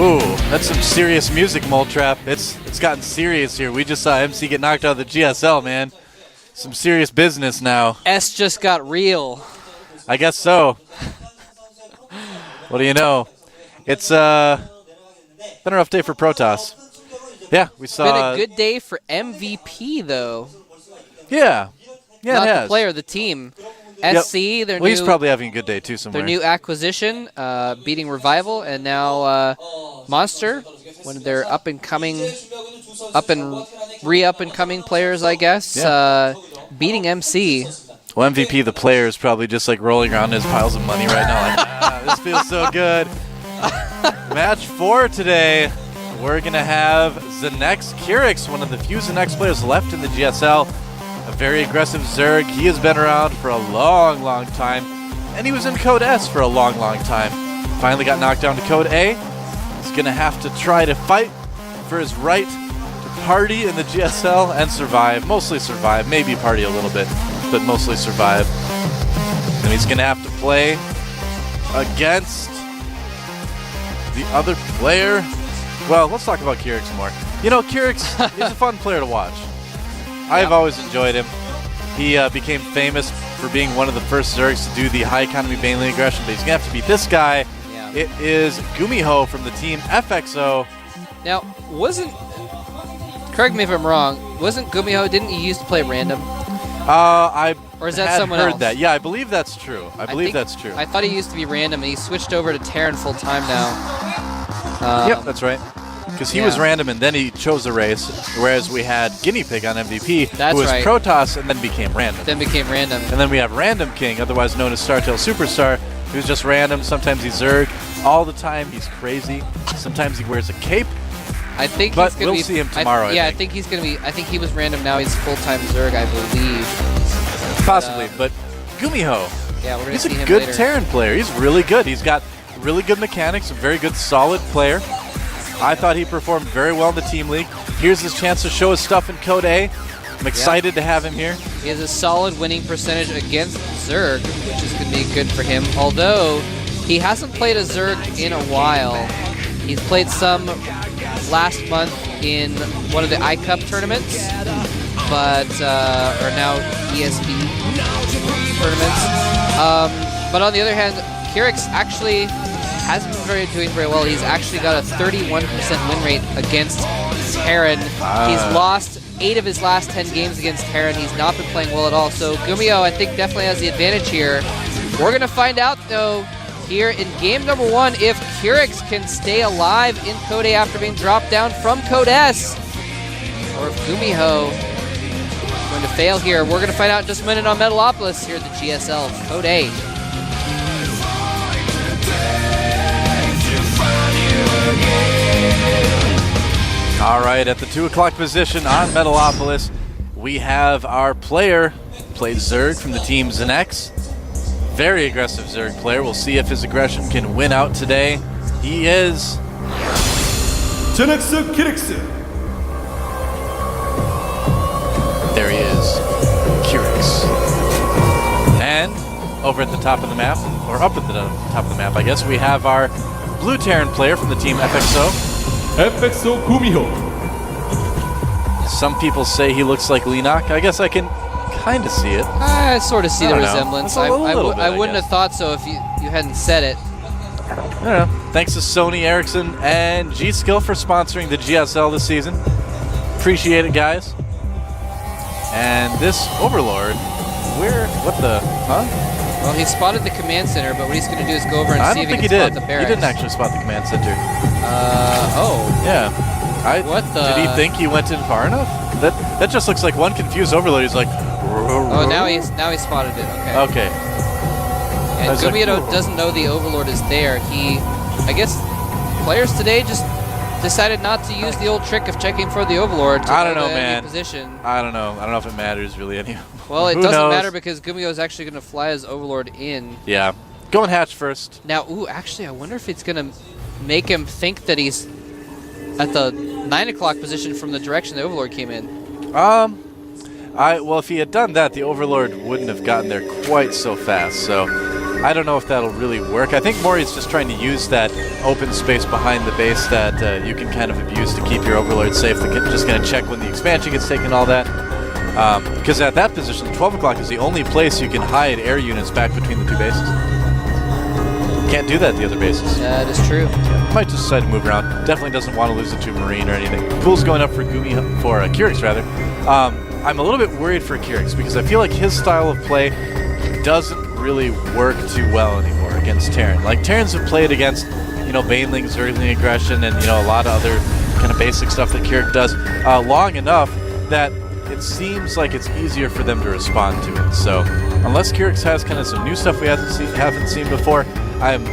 Ooh, that's some serious music, Moletrap. It's gotten serious here. We just saw MC get knocked out of the GSL, man. Some serious business now. S just got real. I guess so. What do you know? It's been a rough day for Protoss. Yeah, we saw. Been a good day for MVP though. Yeah, yeah, not it has. the player, the team. Yep. SC, their well, new. He's probably having a good day too somewhere. Their new acquisition, beating Revival, and now Monster, one of their up and coming players, I guess, Yeah. beating MC. Well, MVP, the player, is probably just like rolling around in his piles of money right now. Like, this feels so good. Match 4 today. We're going to have Zenex Kyrix, one of the few Zenex players left in the GSL. A very aggressive Zerg. He has been around for a long, long time. And he was in Code S for a long, long time. Finally got knocked down to Code A. He's going to have to try to fight for his right to party in the GSL and survive. Mostly survive. Maybe party a little bit, but mostly survive. And he's going to have to play against the other player. Well, let's talk about Kyrix more. You know, Kyrix, he's a fun player to watch. I've always enjoyed him. He became famous for being one of the first Zergs to do the high economy baneling aggression, but he's going to have to beat this guy. Yeah. It is GuMiho from the team FXO. Now, correct me if I'm wrong, wasn't GuMiho, didn't he used to play random? Or is that someone else? Heard that. Yeah, I believe that's true. I believe that's true. I thought he used to be random, and he switched over to Terran full time now. Yep, that's right. Because he was random and then he chose a race, whereas we had Guinea Pig on MVP, who was Protoss and then became random. And then we have Random King, otherwise known as Startail Superstar, who's just random. Sometimes he's Zerg. All the time he's crazy. Sometimes he wears a cape. I think but we'll see him tomorrow. I think he's going to be. I think he was random. Now he's full-time Zerg, I believe. Possibly, but GuMiho. Yeah, we're going to he's see him a good later. Terran player. He's really good. He's got really good mechanics. A very good, solid player. I thought he performed very well in the Team League. Here's his chance to show his stuff in Code A. I'm excited to have him here. He has a solid winning percentage against Zerg, which is going to be good for him. Although he hasn't played a Zerg in a while. He's played some last month in one of the iCup tournaments, but or now ESB tournaments. But on the other hand, Kyrix actually hasn't been doing very well. He's actually got a 31% win rate against Terran. He's lost 8 of his last 10 games against Terran. He's not been playing well at all. So GuMiho, I think, definitely has the advantage here. We're going to find out, though, here in game number 1, if Kyrix can stay alive in Code A after being dropped down from Code S, or if GuMiho is going to fail here. We're going to find out in just a minute on Metalopolis here at the GSL Code A. All right, at the 2 o'clock position on Metalopolis, we have our player, played Zerg from the team Zenex. Very aggressive Zerg player. We'll see if his aggression can win out today. He is Zenex Kyrix. There he is, Kyrix. And over at the top of the map, or up at the top of the map, I guess, we have our blue Terran player from the team FXO. FXO GuMiho. Some people say he looks like Leenock. I guess I can kind of see it. I sort of see the resemblance. I wouldn't have thought so if you hadn't said it. I don't know. Thanks to Sony Ericsson and G-Skill for sponsoring the GSL this season. Appreciate it, guys. And this Overlord, what the, Well, he spotted the command center, but what he's going to do is go over and see if he can spot the barracks. He didn't actually spot the command center. Oh. Yeah. What the? Did he think he went in far enough? That just looks like one confused Overlord. He's like, oh, now he spotted it. Okay. Okay. And GuMiho doesn't know the Overlord is there. I guess, players today just decided not to use the old trick of checking for the Overlord to I don't know, man. Position. I don't know. I don't know if it matters really anymore. Well, it doesn't matter because GuMiho is actually going to fly his Overlord in. Yeah. Going hatch first. Now, actually, I wonder if it's going to make him think that he's at the 9 o'clock position from the direction the Overlord came in. Well, if he had done that, the Overlord wouldn't have gotten there quite so fast. So I don't know if that'll really work. I think Mori's just trying to use that open space behind the base that you can kind of abuse to keep your Overlord safe. They're just going to check when the expansion gets taken, all that. Because at that position, 12 o'clock is the only place you can hide air units back between the two bases. Can't do that at the other bases. That is true. Yeah, might just decide to move around. Definitely doesn't want to lose it to Marine or anything. Pool's going up for Kyrix, rather. I'm a little bit worried for Kyrix because I feel like his style of play doesn't really work too well anymore against Terran. Like, Terrans have played against, Baneling, Zergling aggression, and, a lot of other kind of basic stuff that Kyrix does long enough that it seems like it's easier for them to respond to it. So, unless Kyrix has kind of some new stuff we haven't seen before, I'm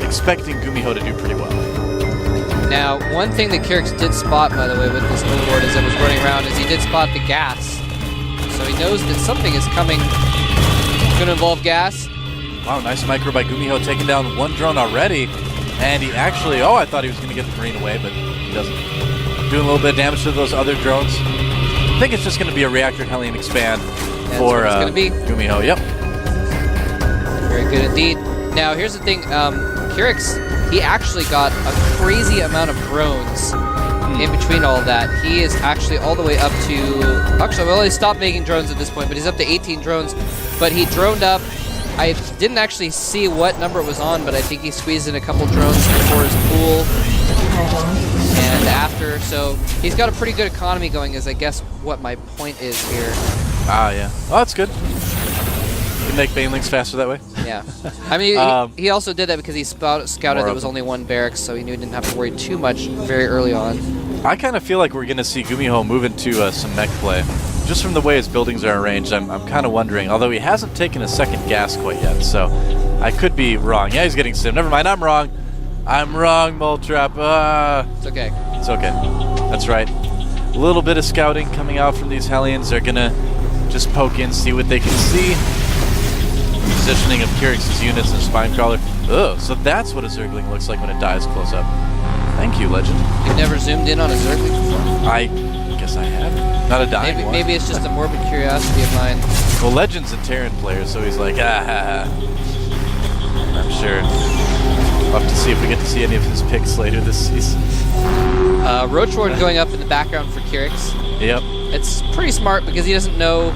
expecting GuMiho to do pretty well. Now, one thing that Kyrix did spot, by the way, with this Overlord as it was running around, is he did spot the gas. So he knows that something is coming. It's going to involve gas. Wow, nice micro by GuMiho, taking down one drone already. And he actually, I thought he was going to get the Marine away, but he doesn't. Doing a little bit of damage to those other drones. I think it's just going to be a Reactor Hellion expand for GuMiho. Yep. Very good indeed. Now, here's the thing. Kyrix, he actually got a crazy amount of drones in between all of that. He is actually all the way up to... Actually, well, he stopped making drones at this point, but he's up to 18 drones. But he droned up. I didn't actually see what number it was on, but I think he squeezed in a couple drones before his pool and after. So he's got a pretty good economy going, is I guess what my point is here. Ah, yeah. Oh, that's good. You can make Banelings faster that way. Yeah. I mean, he also did that because he scouted there was only one barracks, so he knew he didn't have to worry too much very early on. I kind of feel like we're going to see GuMiho move into some mech play. Just from the way his buildings are arranged, I'm kind of wondering, although he hasn't taken a second gas quite yet, so I could be wrong. Yeah, he's getting sim. Never mind, I'm wrong. I'm wrong, Moltrap. It's okay. It's okay. That's right. A little bit of scouting coming out from these Hellions. They're going to just poke in, see what they can see. Positioning of Kyrix's units and Spinecrawler. Oh, so that's what a Zergling looks like when it dies close up. Thank you, Legend. You've never zoomed in on a Zergling before? I guess I haven't. Not a dying one. Maybe it's just a morbid curiosity of mine. Well, Legend's a Terran player, so he's like, I'm sure. We'll have to see if we get to see any of his picks later this season. Roach Ward going up in the background for Kyrix. Yep. It's pretty smart because he doesn't know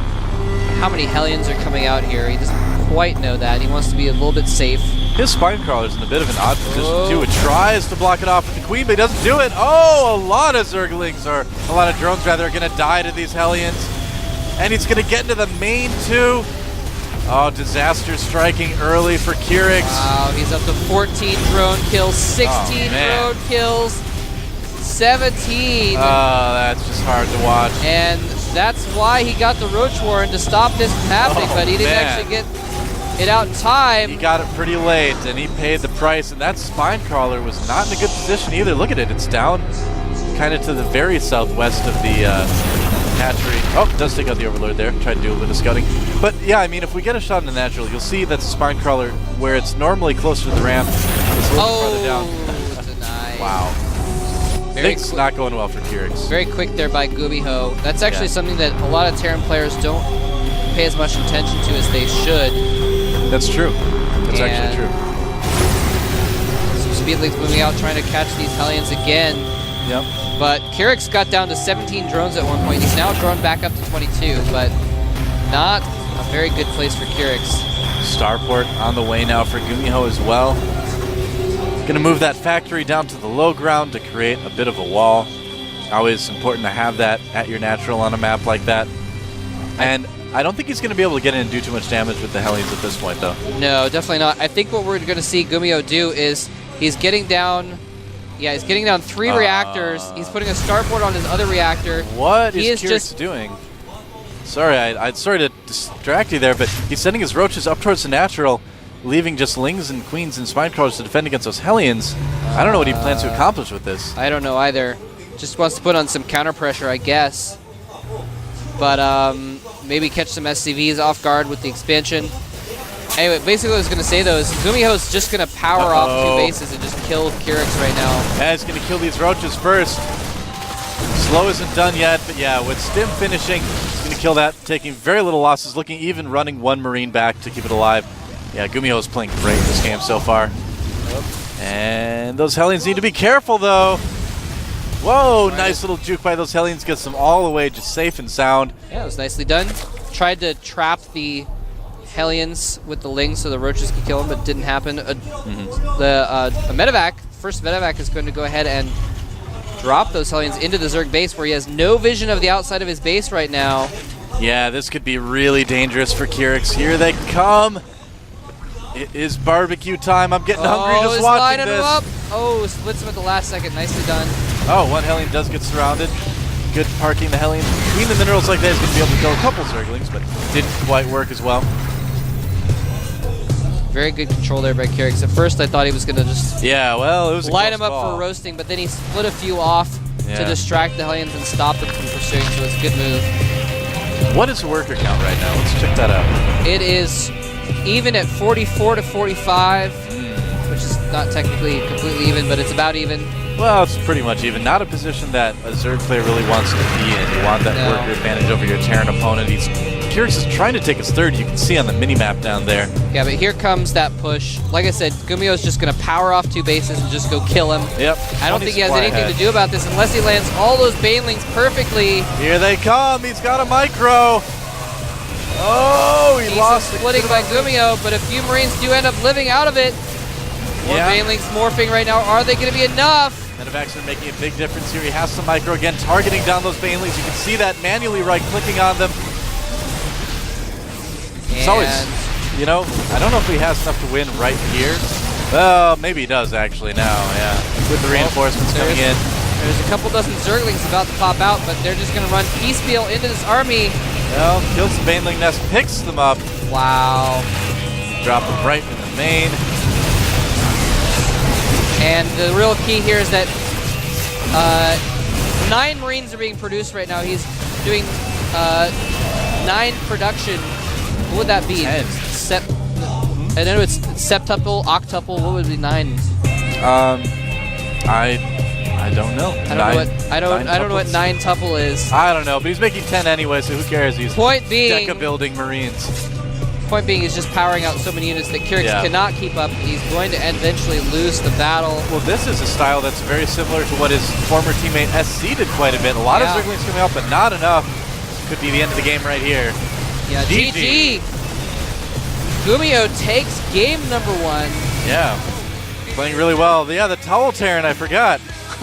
how many Hellions are coming out here. He doesn't quite know that. He wants to be a little bit safe. His Spinecrawler's in a bit of an odd position, too. It tries to block it off with the Queen, but he doesn't do it. Oh, a lot of Zerglings, or a lot of drones, rather, are going to die to these Hellions. And he's going to get into the main, too. Oh, disaster striking early for Kyrix. Wow, he's up to 14 drone kills, 16 drone kills, 17. Oh, that's just hard to watch. And that's why he got the Roach Warren to stop this from happening, but he didn't actually get it out in time. He got it pretty late, and he paid the price, and that Spinecrawler was not in a good position either. Look at it, it's down kind of to the very southwest of the hatchery. Oh, it does take out the Overlord there. Try to do a little scouting. But yeah, I mean, if we get a shot in the natural, you'll see that the Spinecrawler, where it's normally closer to the ramp, is a little farther down. Denied. Wow. Things not going well for Kyrix. Very quick there by GuMiho. That's actually something that a lot of Terran players don't pay as much attention to as they should. That's true. That's actually true. So Speedling's moving out, trying to catch these Hellions again. Yep. But Kyrix got down to 17 drones at one point. He's now drawn back up to 22, but not a very good place for Kyrix. Starport on the way now for GuMiho as well. Gonna move that factory down to the low ground to create a bit of a wall. Always important to have that at your natural on a map like that. And I don't think he's gonna be able to get in and do too much damage with the Hellions at this point, though. No, definitely not. I think what we're gonna see GuMiho do is he's getting down. Yeah, he's getting down 3 reactors. He's putting a starport on his other reactor. What is Kyrix doing? Sorry, I'm sorry to distract you there, but he's sending his roaches up towards the natural, leaving just Lings and Queens and Spinecrawlers to defend against those Hellions. I don't know what he plans to accomplish with this. I don't know either. Just wants to put on some counter pressure, I guess. But maybe catch some SCVs off guard with the expansion. Anyway, basically what I was going to say, though, is GuMiho's just going to power off 2 bases and just kill Kyrix right now. Yeah, he's going to kill these roaches first. Slow isn't done yet, but yeah, with Stim finishing, he's going to kill that, taking very little losses, even running 1 Marine back to keep it alive. Yeah, GuMiho is playing great in this game so far. And those Hellions need to be careful, though. Whoa, nice little juke by those Hellions. Gets them all the way just safe and sound. Yeah, it was nicely done. Tried to trap the Hellions with the Ling so the Roaches could kill him, but didn't happen. A medevac, first medevac is going to go ahead and drop those Hellions into the Zerg base where he has no vision of the outside of his base right now. Yeah, this could be really dangerous for Kyrix. Here they come. It is barbecue time. I'm getting hungry just watching this. Up. Oh, splits him at the last second. Nicely done. Oh, one Hellion does get surrounded. Good parking the Hellion between the minerals like that is going to be able to kill a couple Zerglings, but didn't quite work as well. Very good control there by Kyrix. At first, I thought he was going to just well, it was a light him close up call. for roasting, but then he split a few off to distract the Hellions and stop them from pursuing, so it's a good move. What is the worker count right now? Let's check that out. It is even at 44 to 45, which is not technically completely even, but it's about even. Well, it's pretty much even. Not a position that a Zerg player really wants to be in. You want that worker advantage over your Terran opponent. Kyrix is trying to take his third. You can see on the mini-map down there. Yeah, but here comes that push. Like I said, GuMiho is just going to power off 2 bases and just go kill him. Yep. I don't think he has anything to do about this unless he lands all those Banelings perfectly. Here they come. He's got a micro. Oh, he lost the splitting by GuMiho, but a few Marines do end up living out of it. More Banelings morphing right now. Are they going to be enough? Medevacs are making a big difference here. He has some micro again, targeting down those Banelings. You can see that manually right-clicking on them. It's always, you know, I don't know if he has enough to win right here. Well, maybe he does actually now, with the reinforcements coming in. There's a couple dozen Zerglings about to pop out, but they're just going to run piecemeal into this army. Well, kills the Baneling Nest, picks them up. Wow. Drop them right in the main. And the real key here is that 9 Marines are being produced right now. He's doing 9 production. What would that be? 10. I know it's septuple, octuple. What would be 9? I don't know. I don't know what 9 tuple is. I don't know, but he's making 10 anyway, so who cares? He's Deca building Marines. Point being, he's just powering out so many units that Kyrix cannot keep up. He's going to eventually lose the battle. Well, this is a style that's very similar to what his former teammate SC did quite a bit. A lot of Zerglings coming out, but not enough. Could be the end of the game right here. Yeah, GG. GuMiho takes game number 1. Yeah, playing really well. Yeah, the Towel Terran, I forgot.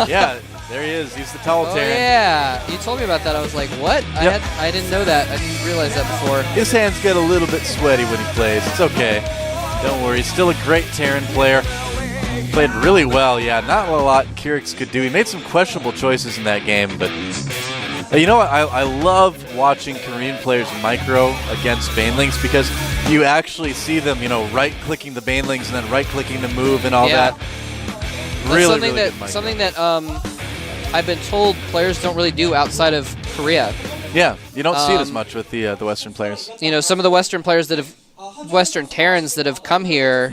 Yeah, there he is. He's the Towel Terran. Yeah, you told me about that. I was like, what? Yep. I didn't know that. I didn't realize that before. His hands get a little bit sweaty when he plays. It's okay. Don't worry. He's still a great Terran player. Played really well. Yeah, not a lot Kyrix could do. He made some questionable choices in that game, but you know what? I love watching Korean players micro against Banelings because you actually see them, you know, right-clicking the Banelings and then right-clicking the move and all that. Really good micro. Something that I've been told players don't really do outside of Korea. Yeah, you don't see it as much with the Western players. You know, some of the Western players that have, Western Terrans that have come here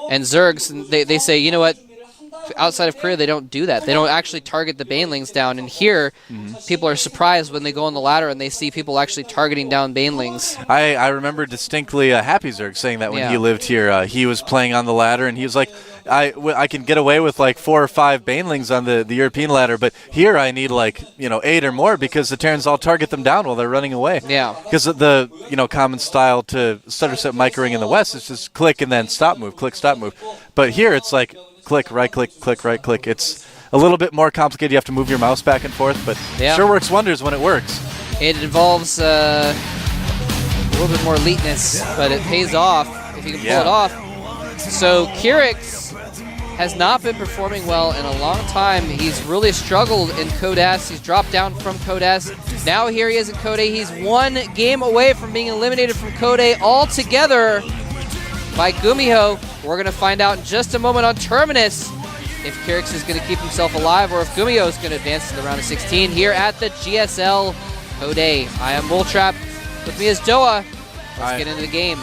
and Zergs, and they say, you know what? Outside of Korea, they don't do that. They don't actually target the Banelings down. And here, people are surprised when they go on the ladder and they see people actually targeting down Banelings. I remember distinctly Happy Zerg saying that when he lived here. He was playing on the ladder and he was like, I can get away with like 4 or 5 Banelings on the European ladder, but here I need like, you know, 8 or more because the Terrans all target them down while they're running away. Yeah. Because the, you know, common style to stutter step microing in the West is just click and then stop move, click, stop move. But here it's like click, right click, click, right click. It's a little bit more complicated. You have to move your mouse back and forth, but sure works wonders when it works. It involves a little bit more eliteness, but it pays off if you can pull it off. So Kyrix has not been performing well in a long time. He's really struggled in Code S. He's dropped down from Code S. Now here he is in Code A. He's 1 game away from being eliminated from Code A altogether by GuMiho. We're going to find out in just a moment on Terminus if Kyrix is going to keep himself alive or if GuMiho is going to advance to the round of 16 here at the GSL Code A. I am Bulltrap. With me is Doa. Let's get into the game.